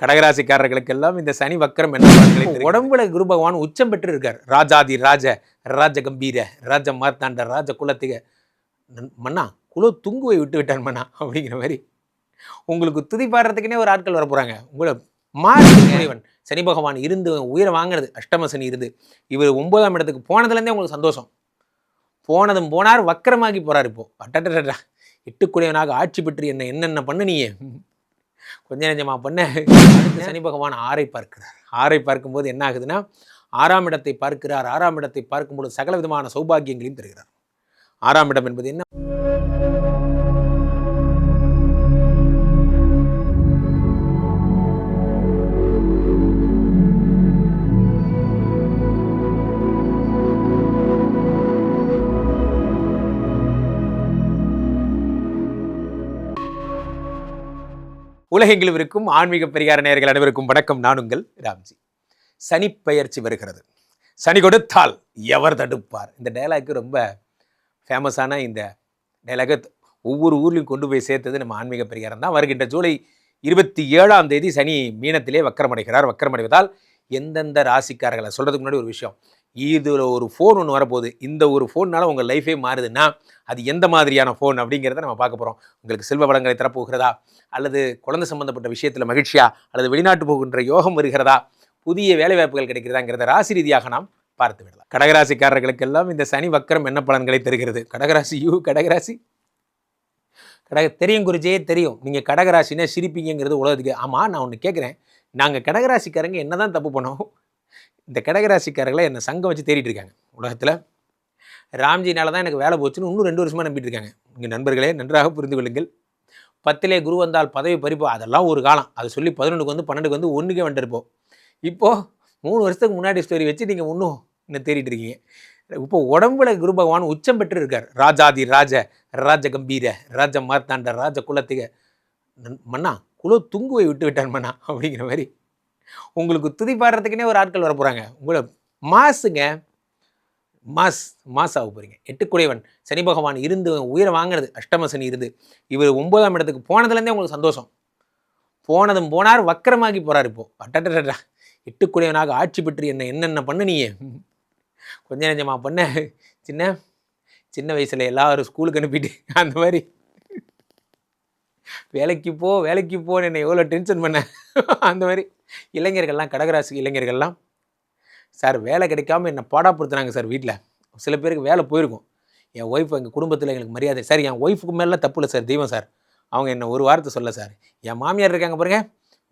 கடகராசிக்காரர்களுக்கெல்லாம் இந்த சனி வக்கரம் என்ன உடம்புல குரு பகவான் உச்சம் பெற்று இருக்கார். ராஜாதி ராஜ ராஜ கம்பீர ராஜ மார்த்தாண்ட ராஜ குலத்திக மன்னா குல துங்குவை விட்டு விட்டான் மன்னா அப்படிங்கிற மாதிரி உங்களுக்கு துதி பாடுறதுக்குன்னே ஒரு ஆட்கள் வர போகிறாங்க. உங்களை மாறிவன் சனி பகவான் இருந்து உயிரை வாங்கினது அஷ்டம சனி இருந்து இவர் 9ஆம் இடத்துக்கு போனதுலேருந்தே உங்களுக்கு சந்தோஷம். போனதும் போனார் வக்கரமாகி போகிறார். இப்போது அட்டா 8 ஆட்சி பெற்று என்னென்ன பண்ண நீயே கொஞ்சம் நெஞ்சமாக பண்ண. அடுத்து சனி பகவான் 6ஐ பார்க்கிறார். 6ஐ பார்க்கும்போது என்ன ஆகுதுன்னா 6ஆம் இடத்தை பார்க்கிறார். 6ஆம் இடத்தை பார்க்கும்போது சகல விதமான சௌபாகியங்களையும் தருகிறார். 6ஆம் இடம் என்பது என்ன? உலகெங்கிலும் இருக்கும் ஆன்மீக பரிகார நேயர்கள் அனைவருக்கும் வணக்கம். நான் உங்கள் ராம்ஜி. சனி பெயர்ச்சி வருகிறது. சனி கொடுத்தால் எவர் தடுப்பார்? இந்த டைலாக்கு ரொம்ப ஃபேமஸான இந்த டைலாக ஒவ்வொரு ஊர்லையும் கொண்டு போய் சேர்த்தது நம்ம ஆன்மீக பரிகாரம் தான். வருகின்ற ஜூலை 27ஆம் தேதி சனி மீனத்திலே வக்கரமடைகிறார். வக்கரமடைவதால் எந்தெந்த ராசிக்காரர்களை சொல்கிறதுக்கு முன்னாடி ஒரு விஷயம், இதில் ஒரு ஃபோன் ஒன்று வரப்போகுது. இந்த ஒரு ஃபோன்னால உங்கள் லைஃபே மாறுதுன்னா அது எந்த மாதிரியான ஃபோன் அப்படிங்கிறத நம்ம பார்க்க போகிறோம். உங்களுக்கு செல்வ வளங்களை தரப்போகிறதா, அல்லது குழந்தை சம்பந்தப்பட்ட விஷயத்தில் மகிழ்ச்சியா, அல்லது வெளிநாட்டு போகின்ற யோகம் வருகிறதா, புதிய வேலைவாய்ப்புகள் கிடைக்கிறதாங்கிறத ராசி ரீதியாக நாம் பார்த்து விடலாம். கடகராசிக்காரர்களுக்கெல்லாம் இந்த சனி வக்கரம் என்ன பலன்களை தருகிறது? கடகராசி தெரியும் குறிச்சே தெரியும். நீங்கள் கடகராசினா சிரிப்பீங்கிறது உலகத்துக்கு. ஆமாம், நான் ஒன்று கேட்குறேன். நாங்கள் கடகராசிக்காரங்க என்ன தான் தப்பு பண்ணோம்? இந்த கடகராசிக்காரர்களை என்னை சங்கம் வச்சு தேடிட்டு இருக்காங்க உலகத்தில். ராம்ஜினால தான் எனக்கு வேலை போச்சுன்னு இன்னும் 2 வருஷமாக நம்பிட்டு இருக்காங்க. இங்கே நண்பர்களே நன்றாக புரிந்து கொள்ளுங்கள். 10லே குரு வந்தால் பதவி பறிப்பு, அதெல்லாம் ஒரு காலம். அதை சொல்லி 11க்கு வந்து 12க்கு வந்து 1க்கே வந்துருப்போம். இப்போது 3 வருஷத்துக்கு முன்னாடி ஸ்டோரி வச்சு நீங்கள் இன்னும் தேடிட்டு இருக்கீங்க. இப்போ உடம்புல குரு பகவான் உச்சம் பெற்று இருக்கார். ராஜாதி ராஜ ராஜ கம்பீர ராஜ மார்த்தாண்ட ராஜ குலத்திக மன்னா குல துங்குவை விட்டு விட்டான் மன்னா அப்படிங்கிற மாதிரி உங்களுக்கு துதி பாடுறதுக்குன்னே ஒரு ஆட்கள் வர போகிறாங்க. உங்களை மாசுங்க மாஸ் ஆக போகிறீங்க. 8 சனி பகவான் இருந்து உயிரை வாங்கினது அஷ்டம சனி இருந்து இவர் 9ஆம் இடத்துக்கு போனதுலேருந்தே உங்களுக்கு சந்தோஷம். போனதும் போனார் வக்கரமாகி போகிறார். இப்போது அட்டா 8 ஆட்சி பெற்று என்னென்ன பண்ண நீயே கொஞ்சம் நெஞ்சமாக பண்ண. சின்ன வயசில் எல்லாரும் ஸ்கூலுக்கு அனுப்பிட்டு அந்த மாதிரி வேலைக்கு போன்னு என்னை எவ்வளோ டென்ஷன் பண்ண. அந்த மாதிரி இளைஞர்கள்லாம், கடகராசி இளைஞர்கள்லாம், சார் வேலை கிடைக்காம என்னை பாடாப்படுத்துனாங்க சார். வீட்டில் சில பேருக்கு வேலை போயிருக்கும். என் ஒய்ஃப் எங்கள் குடும்பத்தில் எங்களுக்கு மரியாதை சார். என் ஒய்ஃபுக்கு மேலே தப்பு இல்லை சார், தெய்வம் சார். அவங்க என்னை ஒரு வார்த்தை சொல்ல சார். என் மாமியார் இருக்காங்க பாருங்க,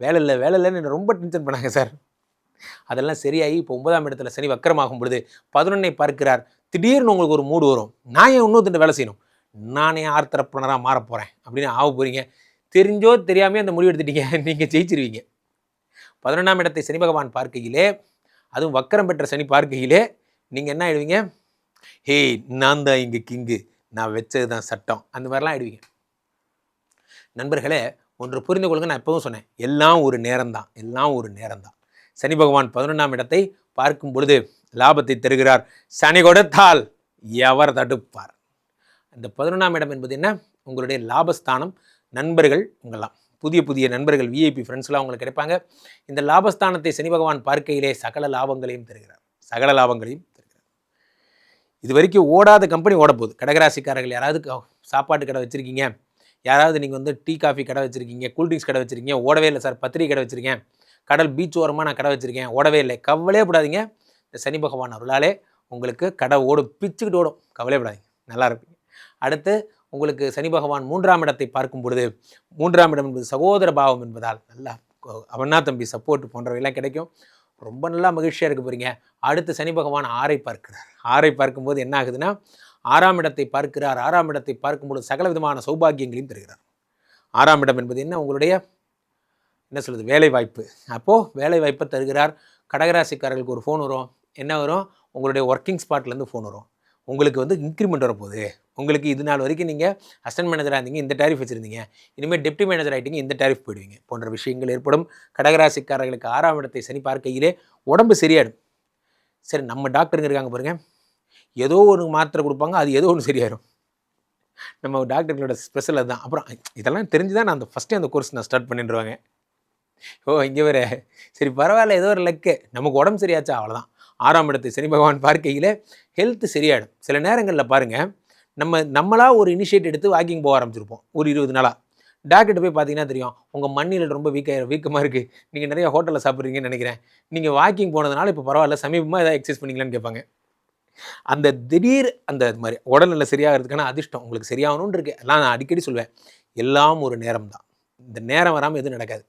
வேலை இல்லைன்னு என்னை ரொம்ப டென்ஷன் பண்ணாங்க சார். அதெல்லாம் சரியாகி இப்போ 9ஆம் இடத்துல சனி வக்கரமாகும் பொழுது 11ஐ பார்க்கிறார். திடீர்னு உங்களுக்கு ஒரு மூடு வரும். நான் ஏன் இன்னொருத்தண்ட வேலை செய்யணும், நானே ஆர்த்தரப்புனராக மாற போகிறேன் அப்படின்னு ஆக போகிறீங்க. தெரிஞ்சோ தெரியாமே அந்த முடிவு எடுத்துட்டீங்க, நீங்கள் ஜெயிச்சிருவீங்க. 11ஆம் இடத்தை சனி பகவான் பார்க்கையிலே, அதுவும் வக்கரம் பெற்ற சனி பார்க்கையிலே நீங்கள் என்ன ஆயிடுவீங்க? ஹே, நான் தான் இங்கே கிங்கு, நான் வச்சது தான் சட்டம், அந்த மாதிரிலாம் ஆயிடுவீங்க. நண்பர்களே, ஒன்று புரிந்து கொள்ளுங்க. நான் எப்பவும் சொன்னேன், எல்லாம் ஒரு நேரம்தான். சனி பகவான் 11ஆம் இடத்தை பார்க்கும் பொழுது லாபத்தை தருகிறார். சனி கொடுத்தால் எவர் தடுப்பார்? இந்த 11ஆம் இடம் என்பது என்ன? உங்களுடைய லாபஸ்தானம். நண்பர்கள் உங்களாம் புதிய நண்பர்கள், விஐபி ஃப்ரெண்ட்ஸ்லாம் உங்களுக்கு கிடைப்பாங்க. இந்த லாபஸ்தானத்தை சனி பகவான் பார்க்கையிலே சகல லாபங்களையும் தருகிறார். இது வரைக்கும் ஓடாத கம்பெனி ஓடப்போகுது. கடகராசிக்காரர்கள் யாராவது சாப்பாட்டு கடை வச்சுருக்கீங்க, யாராவது நீங்கள் வந்து டீ காஃபி கடை வச்சுருக்கீங்க, கூல்ட்ரிங்க்ஸ் கடை வச்சுருக்கீங்க, ஓடவே இல்லை சார். பத்திரிகை கடை வச்சுருக்கேன், கடல் பீச் ஓரமாக நான் கடை வச்சுருக்கேன், ஓடவே இல்லை, கவலையப்படாதீங்க. இந்த சனி பகவான் அருளாலே உங்களுக்கு கடை ஓடும், பிச்சுக்கிட்டு ஓடும், கவலையப்படாதீங்க, நல்லா இருப்பீங்க. அடுத்து உங்களுக்கு சனி பகவான் 3ஆம் இடத்தை பார்க்கும் பொழுது, 3ஆம் இடம் என்பது சகோதர பாவம் என்பதால் நல்லா அவனா தம்பி சப்போர்ட் போன்றவையெல்லாம் கிடைக்கும். ரொம்ப நல்லா மகிழ்ச்சியாக இருக்க போகிறீங்க. அடுத்து சனி பகவான் 6ஐ பார்க்கிறார். 6ஐ பார்க்கும்போது என்ன ஆகுதுன்னா 6ஆம் இடத்தை பார்க்கிறார். 6ஆம் இடத்தை பார்க்கும்போது சகல விதமான சௌபாகியங்களையும் தருகிறார். 6ஆம் இடம் என்பது என்ன? உங்களுடைய என்ன சொல்கிறது, வேலை வாய்ப்பு. அப்போது வேலை வாய்ப்பை தருகிறார். கடகராசிக்காரர்களுக்கு ஒரு ஃபோன் வரும். என்ன வரும்? உங்களுடைய ஒர்க்கிங் ஸ்பாட்லேருந்து ஃபோன் வரும். உங்களுக்கு வந்து இன்க்ரிமெண்ட் வரப்போகுது. உங்களுக்கு இது நாள் வரைக்கும் நீங்கள் அசிஸ்டன்ட் மேனேஜராக இருந்தீங்க, இந்த டேரிஃப் வச்சுருந்தீங்க, இனிமேல் டெப்டி மேனேஜர் ஆகிட்டீங்க, இந்த டேரிஃப் போயிடுவீங்க போன்ற விஷயங்கள் ஏற்படும். கடகராசிக்காரர்களுக்கு 6ஆம் இடத்தை சனி பார்க்கையிலே உடம்பு சரியாயிடும். சரி, நம்ம டாக்டருங்க இருக்காங்க பாருங்கள், ஏதோ ஒன்று மாத்திரை கொடுப்பாங்க, அது ஏதோ ஒன்று சரியாயிடும். நம்ம டாக்டர்களோட ஸ்பெஷல் அதுதான். அப்புறம் இதெல்லாம் தெரிஞ்சு தான் நான் ஃபஸ்ட்டே அந்த கோர்ஸ் நான் ஸ்டார்ட் பண்ணிடுவாங்க. இங்கே வேற சரி பரவாயில்ல, ஏதோ ஒரு லக்கு, நமக்கு உடம்பு சரியாச்சா அவ்வளோதான். 6ஆம் இடத்தை சனி பகவான் பார்க்கையில் ஹெல்த் சரியாயிடும். சில நேரங்களில் பாருங்கள், நம்மளா ஒரு இனிஷியேட் எடுத்து வாக்கிங் போக ஆரம்பிச்சிருப்போம் ஒரு 20 நாளாக. டாக்டர்கிட்ட போய் பார்த்தீங்கன்னா தெரியும், உங்கள் மண்ணில் ரொம்ப வீக்கமாக இருக்குது, நீங்கள் நிறைய ஹோட்டலில் சாப்பிட்றீங்கன்னு நினைக்கிறேன், நீங்கள் வாக்கிங் போனதுனால இப்போ பரவாயில்ல, சமீபமாக ஏதாவது எக்ஸசைஸ் பண்ணிக்கலான்னு கேட்பாங்க. அந்த திடீர் அந்த மாதிரி உடல்நிலை சரியாகிறதுக்கான அதிர்ஷ்டம் உங்களுக்கு சரியாகணும்னு இருக்கு. எல்லாம் நான் அடிக்கடி சொல்வேன், எல்லாம் ஒரு நேரம் தான். இந்த நேரம் வராமல் எதுவும் நடக்காது.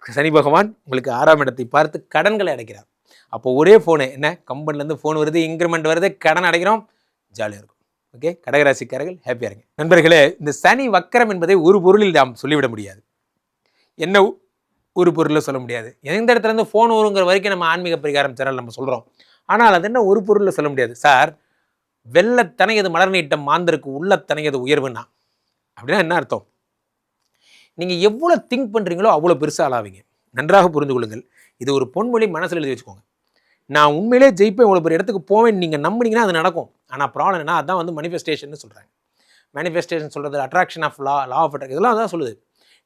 சனி பகவான் உங்களுக்கு 6ஆம் இடத்தை பார்த்து கடன்களை அடைக்கிறார். அப்போ ஒரே ஃபோனு என்ன, கம்பெனிலேருந்து ஃபோன் வருது, இன்க்ரிமெண்ட் வருது, கடன் அடைக்கிறோம், ஜாலியாக இருக்கும். ஓகே, கடகராசிக்காரர்கள் ஹாப்பியாக இருங்க. நண்பர்களே, இந்த சனி வக்கரம் என்பதை ஒரு பொருளில் நாம் சொல்லிவிட முடியாது. என்ன ஒரு பொருளில் சொல்ல முடியாது. எந்த இடத்துலேருந்து ஃபோன் வருங்கிற வரைக்கும் நம்ம ஆன்மீக பரிகாரம் சேனல் நம்ம சொல்கிறோம். ஆனால் அது என்ன ஒரு பொருளில் சொல்ல முடியாது. சார், வெள்ளத்தனையது மலர் நீட்டம் மாந்தருக்கு உள்ளத்தனையது உயர்வுன்னா அப்படின்னா என்ன அர்த்தம்? நீங்கள் எவ்வளோ திங்க் பண்ணுறீங்களோ அவ்வளோ பெருசாக ஆளாவீங்க. நன்றாக புரிந்து கொள்ளுங்கள். இது ஒரு பொன்மொழி, மனசில் எழுதி வச்சுக்கோங்க. நான் உண்மையிலே ஜெயிப்பேன், இவ்வளோ பெரிய இடத்துக்கு போவேன் நீங்கள் நம்பினீங்கன்னா அது நடக்கும். ஆனால் ப்ராப்ளம் என்ன, அதான் வந்து மேனிஃபெஸ்டேஷன் சொல்கிறாங்க. மேனிஃபெஸ்டேஷன் சொல்கிறது attraction of law of attraction, இதெல்லாம் அதான் சொல்லுது.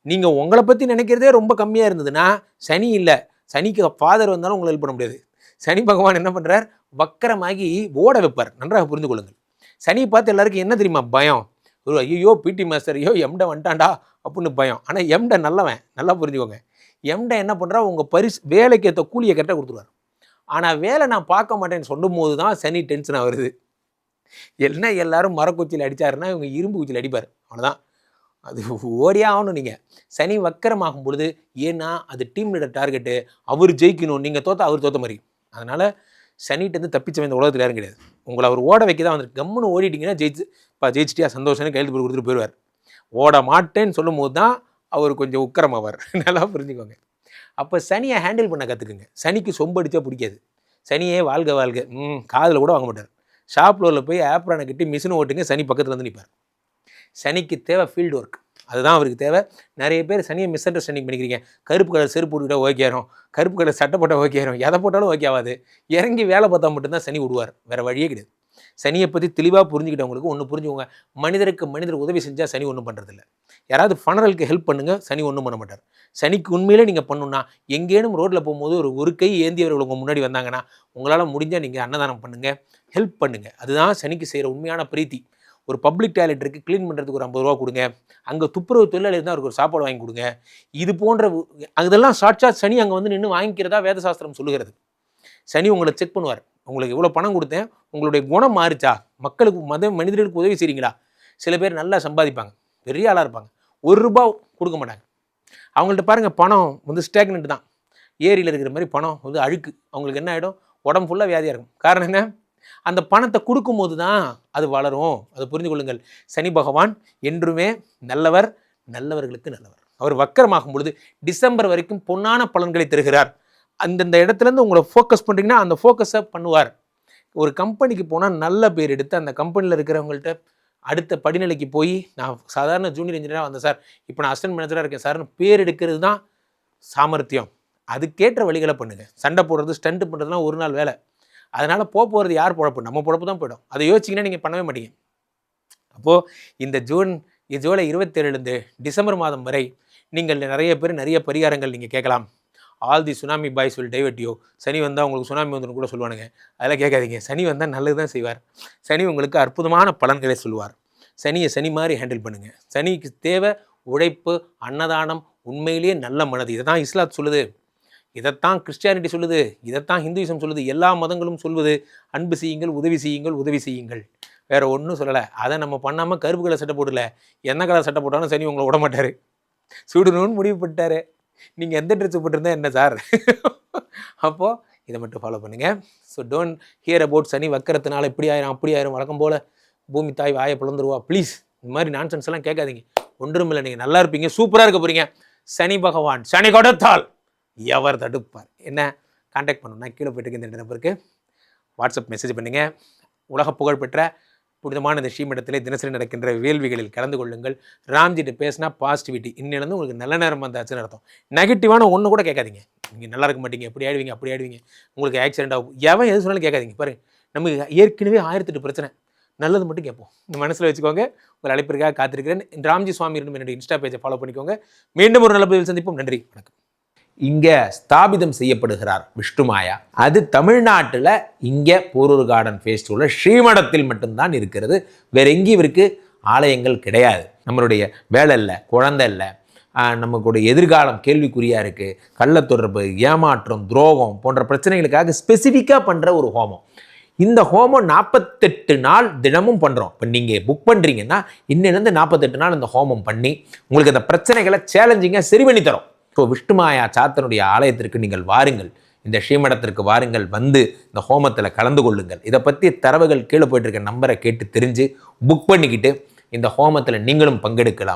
நீங்கள் உங்களை பற்றி நினைக்கிறதே ரொம்ப கம்மியாக இருந்ததுன்னா சனி இல்லை, சனிக்கு ஃபாதர் வந்தாலும் உங்களை ஹெல்ப் பண்ண முடியாது. சனி பகவான் என்ன பண்ணுறார், வக்கரமாகி ஓட வைப்பார். நன்றாக புரிந்து கொள்ளுங்கள். சனி பார்த்து எல்லாருக்கும் என்ன தெரியுமா பயம், ஒரு ஐயோ பிடி மாஸ்டர், ஐயோ எம்ட வந்துட்டான்டா அப்படின்னு பயம். ஆனால் எம்ட நல்லவன், நல்லா புரிஞ்சுக்கோங்க. எம்ட என்ன பண்ணுறா, உங்கள் வேலைக்கு ஏற்ற கூலியை கரெக்டாக கொடுத்துருவார். ஆனால் வேலை நான் பார்க்க மாட்டேன்னு சொல்லும் போது தான் சனி டென்ஷனாக வருது. என்ன எல்லாரும் மரக்குச்சியில் அடித்தாருன்னா இவங்க இரும்பு குச்சியில் அடிப்பார், அவ்வளோதான். அது ஓடியே ஆகணும். நீங்கள் சனி வக்கரமாகும் பொழுது, ஏன்னா அது டீம் லீடர் டார்கெட்டு, அவர் ஜெயிக்கணும், நீங்கள் தோற்ற அவர் தோற்ற மாதிரி. அதனால் சனிகிட்டேருந்து தப்பிச்ச இந்த உலகத்தில் யாரும் கிடையாது. உங்களை அவர் ஓட வைக்க தான் வந்துருக்கு. கம்முன்னு ஓடிட்டிங்கன்னா ஜெயிச்சிட்டியா சந்தோஷம்னு கையெழுத்து போட்டு கொடுத்துட்டு போயிடுவார். ஓட மாட்டேன்னு சொல்லும் போது தான் அவர் கொஞ்சம் உக்கரமாவார். நல்லா புரிஞ்சுக்கோங்க. அப்போ சனியை ஹேண்டில் பண்ண கற்றுக்குங்க. சனிக்கு சொம்படிச்சா பிடிக்காது. சனியே வாழ்க வாழ்க காதில் கூட வாங்க மாட்டார். ஷாப் ஃப்ளோரில் போய் ஆப்ரானை கட்டி மிஷினை ஓட்டுங்க, சனி பக்கத்தில் வந்து நிற்பார். சனிக்கு தேவை ஃபீல்டு ஒர்க், அதுதான் அவருக்கு தேவை. நிறைய பேர் சனியை மிஸ் அண்டர்ஸ்டாண்டிங் பண்ணிக்கிறீங்க. கருப்பு கலர் செருப்பு போட்டுக்கிட்டால் ஓகே ஆயிரும், கருப்பு கலர் சட்டை போட்டால் ஓகே ஆயிரும், எதை போட்டாலும் ஓகே ஆகாது. இறங்கி வேலை பார்த்தா மட்டும்தான் சனி விடுவார், வேறு வழியே கிடையாது. சனியை பற்றி தெளிவாக புரிஞ்சுக்கிட்டவங்களுக்கு ஒன்று புரிஞ்சுக்கோங்க, மனிதருக்கு மனிதர் உதவி செஞ்சால் சனி ஒன்றும் பண்ணுறதில்ல. யாராவது ஃபனரலுக்கு ஹெல்ப் பண்ணுங்கள், சனி ஒன்றும் பண்ண மாட்டார். சனிக்கு உண்மையிலே நீங்கள் பண்ணணுன்னா, எங்கேனும் ரோட்டில் போகும்போது ஒரு கை ஏந்தியவர்கள் உங்கள் முன்னாடி வந்தாங்கன்னா உங்களால் முடிஞ்சால் நீங்கள் அன்னதானம் பண்ணுங்கள், ஹெல்ப் பண்ணுங்கள். அதுதான் சனிக்கு செய்கிற உண்மையான பிரீத்தி. ஒரு பப்ளிக் டாய்லெட் இருக்குது, க்ளீன் பண்ணுறதுக்கு ஒரு 50 ரூபா கொடுங்க. அங்கே துப்புரவு தொழிலாளி இருந்தால் அவருக்கு ஒரு சாப்பாடு வாங்கி கொடுங்க. இது போன்ற அதெல்லாம் சாட்சாத் சனி அங்கே வந்து நின்று வாங்கிக்கிறதா வேதசாஸ்திரம் சொல்லுகிறது. சனி உங்களை செக் பண்ணுவார். உங்களுக்கு இவ்வளோ பணம் கொடுத்தேன், உங்களுடைய குணம் மாறிச்சா, மக்களுக்கு மனிதர்களுக்கு உதவி செய்கிறீங்களா. சில பேர் நல்லா சம்பாதிப்பாங்க, பெரிய ஆளாக இருப்பாங்க, ₹1 கொடுக்க மாட்டாங்க. அவங்கள்ட்ட பாருங்கள், பணம் வந்து ஸ்டேக்னெண்ட் தான், ஏரியில் இருக்கிற மாதிரி பணம் வந்து அழுக்கு. அவங்களுக்கு என்ன ஆகிடும், உடம்பு ஃபுல்லாக வியாதியாக இருக்கும். காரணம் என்ன, அந்த பணத்தை கொடுக்கும்போது தான் அது வளரும். அதை புரிந்து கொள்ளுங்கள். சனி பகவான் என்றுமே நல்லவர், நல்லவர்களுக்கு நல்லவர். அவர் வக்கரமாகும் பொழுது டிசம்பர் வரைக்கும் பொன்னான பலன்களை தருகிறார். அந்தந்த இடத்துலேருந்து உங்களை ஃபோக்கஸ் பண்ணுறீங்கன்னா அந்த ஃபோக்கஸை பண்ணுவார். ஒரு கம்பெனிக்கு போனால் நல்ல பேர் எடுத்து அந்த கம்பெனியில் இருக்கிறவங்கள்ட்ட அடுத்த படிநிலைக்கு போய், நான் சாதாரண ஜூனியர் இன்ஜினியராக வந்தேன் சார், இப்போ நான் அசிஸ்டன்ட் மேனேஜராக இருக்கேன் சார்னு பேர் எடுக்கிறது தான் சாமர்த்தியம். அதுக்கேற்ற வழிகளை பண்ணுங்கள். சண்டை போடுறது, ஸ்டண்ட் பண்ணுறதுலாம் ஒரு நாள் வேலை. அதனால் போகிறது யார் பொழப்பு, நம்ம பொழப்பு தான் போய்டும். அதை யோசிச்சிங்கன்னா நீங்கள் பண்ணவே மாட்டீங்க. அப்போது இந்த ஜூலை 27 டிசம்பர் மாதம் வரை நீங்கள் நிறைய பேர் நிறைய பரிகாரங்கள் நீங்கள் கேட்கலாம். All the tsunami boys will divert you. Shani வந்தால் உங்களுக்கு சுனாமி வந்துன்னு கூட சொல்லுவானுங்க, அதெல்லாம் கேட்காதீங்க. சனி வந்தால் நல்லது தான் செய்வார். சனி உங்களுக்கு அற்புதமான பலன்களை சொல்லுவார். சனியை சனி மாதிரி ஹேண்டில் பண்ணுங்கள். சனிக்கு தேவை உழைப்பு, அன்னதானம், உண்மையிலேயே நல்ல மனது. இதை தான் இஸ்லாம் சொல்லுது, இதைத்தான் கிறிஸ்டியானிட்டி சொல்லுது, இதைத்தான் ஹிந்துயிசம் சொல்லுது, எல்லா மதங்களும் சொல்வது அன்பு செய்யுங்கள், உதவி செய்யுங்கள், உதவி செய்யுங்கள். வேறு ஒன்றும் சொல்லலை. அதை நம்ம பண்ணாமல் கருப்பு கலர் சட்டை போடல, என்ன கலர் சட்டை போட்டாலும் சனி உங்களை விட மாட்டார். சுடணும்னு முடிவு பண்ணிட்டாரு. நீங்கள் எந்த ட்ரெஸ் போட்டிருந்தா என்ன சார்? அப்போது இதை மட்டும் ஃபாலோ பண்ணுங்கள். ஸோ டோன்ட் ஹியர் அபவுட் சனி வக்கரத்தினால இப்படி ஆயிரும் அப்படி ஆயிரும், வழக்கம் போல் பூமி தாய் வாயை பிளந்துருவா. ப்ளீஸ் இந்த மாதிரி நான்சென்ஸ் எல்லாம் கேட்காதீங்க. ஒன்றும் இல்லை, நீங்கள் நல்லா இருப்பீங்க, சூப்பராக இருக்க போகிறீங்க. சனி பகவான் சனி கொடுத்தால் எவர் தடுப்பார். என்ன கான்டாக்ட் பண்ணணும்னா கீழே போய்ட்டு இந்த நம்பருக்கு வாட்ஸ்அப் மெசேஜ் பண்ணுங்கள். உலக புகழ்பெற்ற புனிதமான இந்த ஸ்ரீமடத்திலே தினசரி நடக்கின்ற வேள்விகளில் கலந்து கொள்ளுங்கள். ராம்ஜிட்டு பேசினா பாசிட்டிவிட்டி. இன்னிலேருந்து உங்களுக்கு நல்ல நேரம் வந்தாச்சுன்னு அர்த்தம். நெகட்டிவான ஒன்று கூட கேட்காதீங்க. நீங்கள் நல்லா இருக்க மாட்டீங்க, எப்படி ஆயிடுவீங்க அப்படி ஆயிடுவீங்க, உங்களுக்கு ஆக்சிடென்ட் ஆகும், எவன் எது சொன்னாலும் கேட்காதீங்க. பாருங்க, நமக்கு ஏற்கனவே 1008 பிரச்சனை, நல்லது மட்டும் கேட்போம். இந்த மனசில் வச்சுக்கோங்க. ஒரு அழைப்பிற்காக காத்திருக்கிறேன். ராம்ஜி சுவாமி என்னுடைய இன்ஸ்டா பேஜை ஃபாலோ பண்ணிக்கோங்க. மீண்டும் ஒரு நல்ல பதிவில் சந்திப்போம். நன்றி, வணக்கம். இங்கே ஸ்தாபிதம் செய்யப்படுகிறார் விஷ்ணுமாயா. அது தமிழ்நாட்டில் இங்கே போரூர் கார்டன் ஃபேஸ் 2ல ஸ்ரீமடத்தில் மட்டும்தான் இருக்கிறது. வேற எங்கேயும் இவருக்கு ஆலயங்கள் கிடையாது. நம்மளுடைய வேலை இல்லை, குழந்தை இல்லை, நமக்குடைய எதிர்காலம் கேள்விக்குறியாக இருக்குது, கள்ள தொடர்பு, ஏமாற்றம், துரோகம் போன்ற பிரச்சனைகளுக்காக ஸ்பெசிஃபிக்காக பண்ணுற ஒரு ஹோமம். இந்த ஹோமம் 48 நாள் தினமும் பண்ணுறோம். இப்போ நீங்கள் புக் பண்ணுறீங்கன்னா இன்னிலேருந்து 48 நாள் இந்த ஹோமம் பண்ணி உங்களுக்கு அந்த பிரச்சனைகளை சேலஞ்சிங்காக சரி பண்ணி தரோம். ஸோ விஷ்ணுமாயா சாத்தனுடைய ஆலயத்திற்கு நீங்கள் வாருங்கள், இந்த ஸ்ரீமடத்திற்கு வாருங்கள், வந்து இந்த ஹோமத்தில் கலந்து கொள்ளுங்கள். இதை பற்றி தரவுகள் கீழே போயிட்டு இருக்க நம்பரை கேட்டு தெரிஞ்சு புக் பண்ணிக்கிட்டு இந்த ஹோமத்தில் நீங்களும் பங்கெடுக்கலாம்.